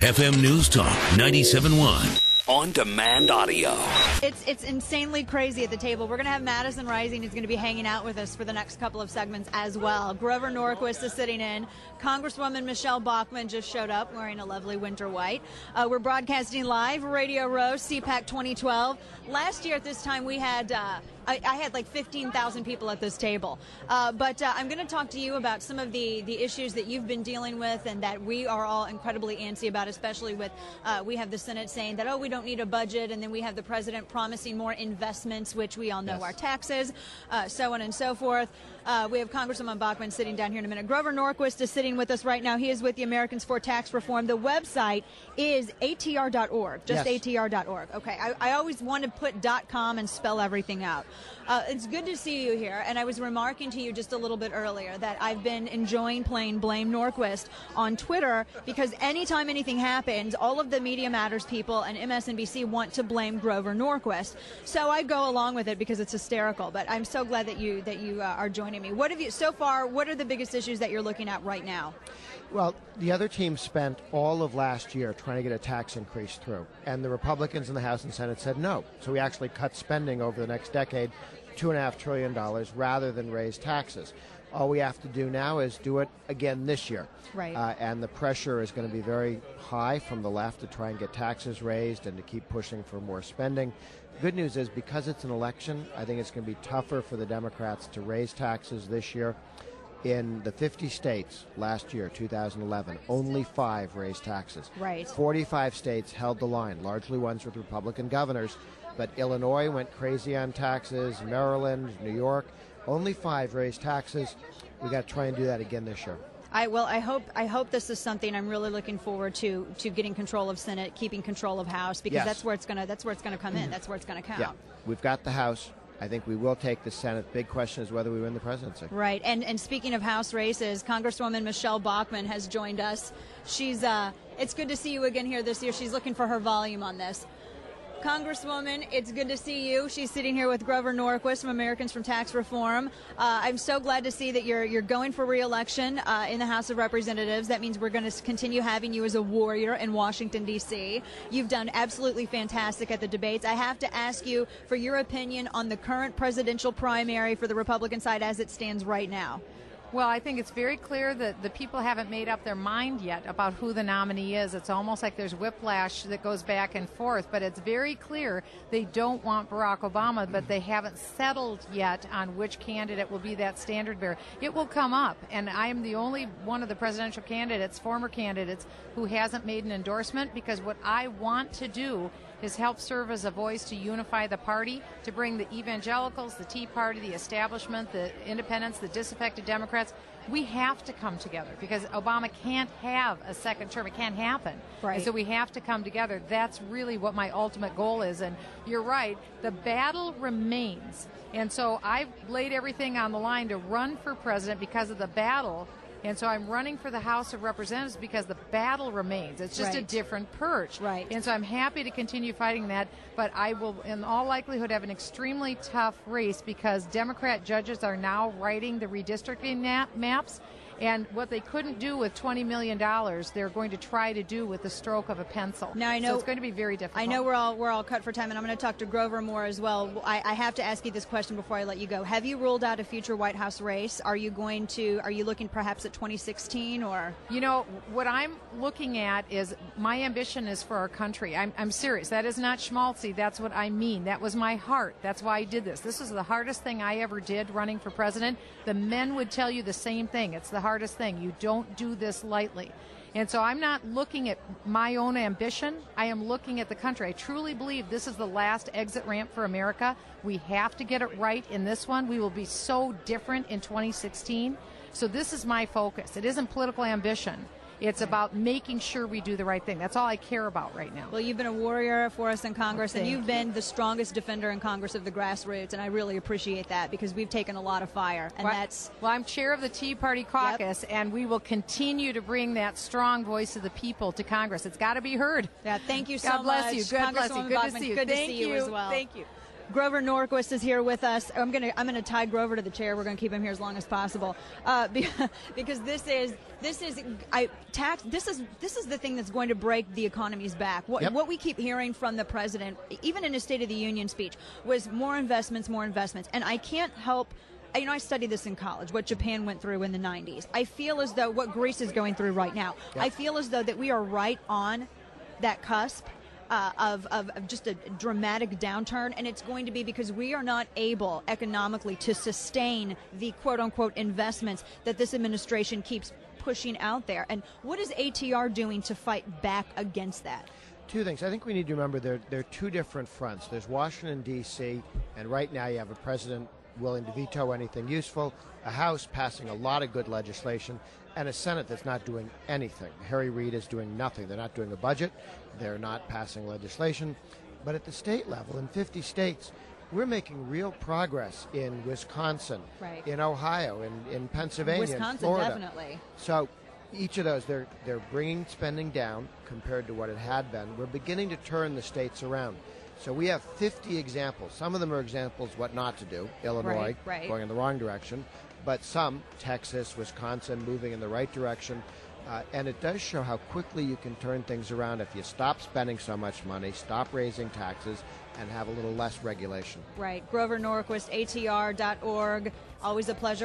FM News Talk 97.1. On-demand audio. It's insanely crazy at the table. We're going to have Madison Rising who's going to be hanging out with us for the next couple of segments as well. Grover Norquist is sitting in. Congresswoman Michele Bachmann just showed up wearing a lovely winter white. We're broadcasting live, Radio Row, CPAC 2012. Last year at this time we had... I had like 15,000 people at this table. But I'm going to talk to you about some of the issues that you've been dealing with and that we are all incredibly antsy about, especially with we have the Senate saying that, oh, we don't need a budget, and then we have the president promising more investments, which we all know are taxes, so on and so forth. We have Congresswoman Bachmann sitting down here in a minute. Grover Norquist is sitting with us right now. He is with the Americans for Tax Reform. The website is atr.org, just atr.org. Okay, I always want to put .com and spell everything out. It's good to see you here, and I was remarking to you just a little bit earlier that I've been enjoying playing Blame Norquist on Twitter because anytime anything happens, all of the Media Matters people and MSNBC want to blame Grover Norquist. So I go along with it because it's hysterical, but I'm so glad that you are joining me. What have you, so far, what are the biggest issues that you're looking at right now? Well, the other team spent all of last year trying to get a tax increase through, and the Republicans in the House and Senate said no. So we actually cut spending over the next decade, $2.5 trillion, rather than raise taxes. All we have to do now is do it again this year. Right. And the pressure is going to be very high from the left to try and get taxes raised and to keep pushing for more spending. The good news is because it's an election, I think it's going to be tougher for the Democrats to raise taxes this year. In the 50 states last year, 2011, only 5 raised taxes. Right. 45 states held the line, largely ones with Republican governors. But Illinois went crazy on taxes, Maryland, New York, only 5 raised taxes. We got to try and do that again this year. I hope this is something I'm really looking forward to getting control of Senate, keeping control of House, because that's where it's gonna come in. That's where it's gonna count. Yeah, we've got the House. I think we will take the Senate. Big question is whether we win the presidency. Right. And speaking of House races, Congresswoman Michele Bachmann has joined us. She's it's good to see you again here this year. She's looking for her volume on this. Congresswoman, it's good to see you. She's sitting here with Grover Norquist from Americans for Tax Reform. I'm so glad to see that you're going for re-election in the House of Representatives. That means we're going to continue having you as a warrior in Washington, D.C. You've done absolutely fantastic at the debates. I have to ask you for your opinion on the current presidential primary for the Republican side as it stands right now. Well, I think it's very clear that the people haven't made up their mind yet about who the nominee is. It's almost like there's whiplash that goes back and forth, but it's very clear they don't want Barack Obama, but they haven't settled yet on which candidate will be that standard bearer. It will come up, and I am the only one of the presidential candidates, former candidates, who hasn't made an endorsement, because what I want to do is help serve as a voice to unify the party, to bring the evangelicals, the Tea Party, the establishment, the independents, the disaffected Democrats. We have to come together because Obama can't have a second term. It can't happen. Right. And so we have to come together. That's really what my ultimate goal is. And you're right, the battle remains. And so I've laid everything on the line to run for president because of the battle. And so I'm running for the House of Representatives because the battle remains. It's just a different perch. Right. And so I'm happy to continue fighting that, but I will, in all likelihood, have an extremely tough race because Democrat judges are now writing the redistricting maps. And what they couldn't do with $20 million, they're going to try to do with the stroke of a pencil. Now I know so it's going to be very difficult. I know we're all cut for time, and I'm going to talk to Grover more as well. I have to ask you this question before I let you go. Have you ruled out a future White House race? Are you looking perhaps at 2016 or? You know, what I'm looking at is my ambition is for our country. I'm serious. That is not schmaltzy. That's what I mean. That was my heart. That's why I did this. This was the hardest thing I ever did running for president. The men would tell you the same thing. It's the hardest thing. You don't do this lightly. And so I'm not looking at my own ambition. I am looking at the country. I truly believe this is the last exit ramp for America. We have to get it right in this one. We will be so different in 2016. So this is my focus. It isn't political ambition. It's about making sure we do the right thing. That's all I care about right now. Well, you've been a warrior for us in Congress, and you've been the strongest defender in Congress of the grassroots, and I really appreciate that because we've taken a lot of fire. And well, I'm chair of the Tea Party caucus, and we will continue to bring that strong voice of the people to Congress. It's got to be heard. Yeah, thank you so much. God bless you. God bless you. Good to see you. Good to see you as well. Thank you. Grover Norquist is here with us. I'm gonna tie Grover to the chair. We're gonna keep him here as long as possible because this is the thing that's going to break the economy's back. What we keep hearing from the president, even in his State of the Union speech, was more investments, and I can't help. I studied this in college, what Japan went through in the 90s. I feel as though what Greece is going through right now. Yep. I feel as though that we are right on that cusp of just a dramatic downturn, and it's going to be because we are not able economically to sustain the quote-unquote investments that this administration keeps pushing out there. And what is ATR doing to fight back against that? Two things. I think we need to remember there are two different fronts. There's Washington, D.C., and right now you have a president willing to veto anything useful, a House passing a lot of good legislation, and a Senate that's not doing anything. Harry Reid is doing nothing. They're not doing a budget. They're not passing legislation. But at the state level, in 50 states, we're making real progress in Wisconsin, right, in Ohio, in Pennsylvania, Wisconsin, in Florida. Definitely. So each of those, they're bringing spending down compared to what it had been. We're beginning to turn the states around. So we have 50 examples. Some of them are examples what not to do. Illinois right. going in the wrong direction, but some, Texas, Wisconsin, moving in the right direction. And it does show how quickly you can turn things around if you stop spending so much money, stop raising taxes, and have a little less regulation. Right. Grover Norquist, ATR.org. Always a pleasure.